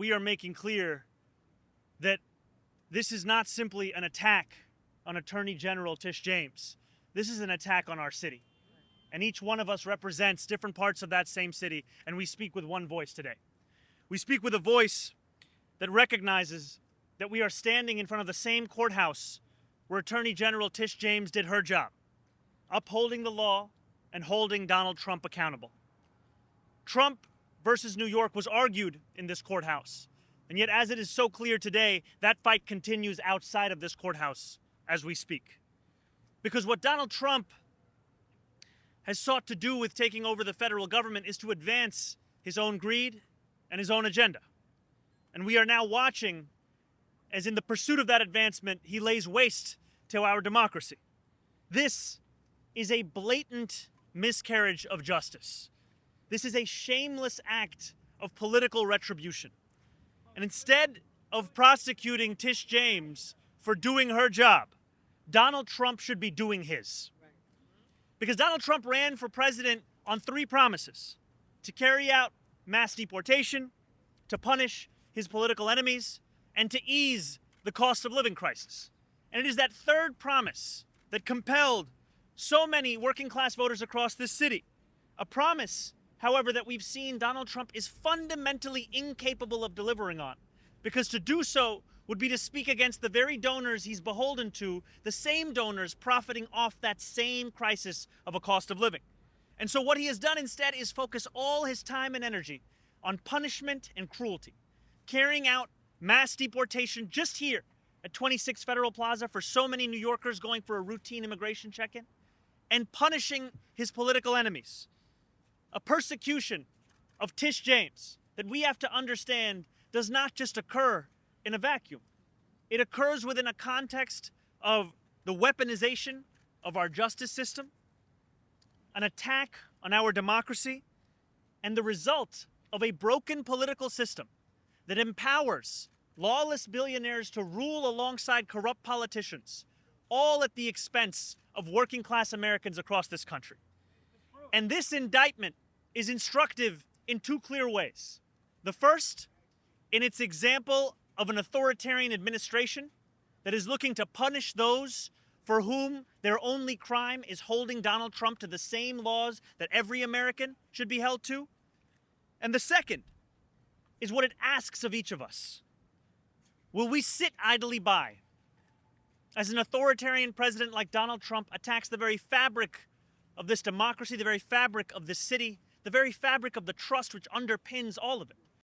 we are making clear that this is not simply an attack on Attorney General Tish James. This is an attack on our city. And each one of us represents different parts of that same city, and we speak with one voice today. We speak with a voice that recognizes that we are standing in front of the same courthouse where Attorney General Tish James did her job, upholding the law and holding Donald Trump accountable. Trump versus New York was argued in this courthouse. And yet, as it is so clear today, that fight continues outside of this courthouse as we speak. Because what Donald Trump has sought to do with taking over the federal government is to advance his own greed and his own agenda. And we are now watching as in the pursuit of that advancement, he lays waste to our democracy. This is a blatant miscarriage of justice. This is a shameless act of political retribution. And instead of prosecuting Tish James for doing her job, Donald Trump should be doing his. Because Donald Trump ran for president on 3 promises: to carry out mass deportation, to punish his political enemies, and to ease the cost of living crisis. And it is that 3rd promise that compelled so many working class voters across this city. A promise, however, that we've seen Donald Trump is fundamentally incapable of delivering on, because to do so would be to speak against the very donors he's beholden to, the same donors profiting off that same crisis of a cost of living. And so what he has done instead is focus all his time and energy on punishment and cruelty, carrying out mass deportation just here at 26 Federal Plaza for so many New Yorkers going for a routine immigration check-in, and punishing his political enemies. A persecution of Tish James that we have to understand does not just occur in a vacuum. It occurs within a context of the weaponization of our justice system, an attack on our democracy, and the result of a broken political system that empowers lawless billionaires to rule alongside corrupt politicians, all at the expense of working class Americans across this country. And this indictment is instructive in 2 clear ways. The first, in its example of an authoritarian administration that is looking to punish those for whom their only crime is holding Donald Trump to the same laws that every American should be held to. And the second is what it asks of each of us. Will we sit idly by as an authoritarian president like Donald Trump attacks the very fabric of this democracy, the very fabric of this city, the very fabric of the trust which underpins all of it?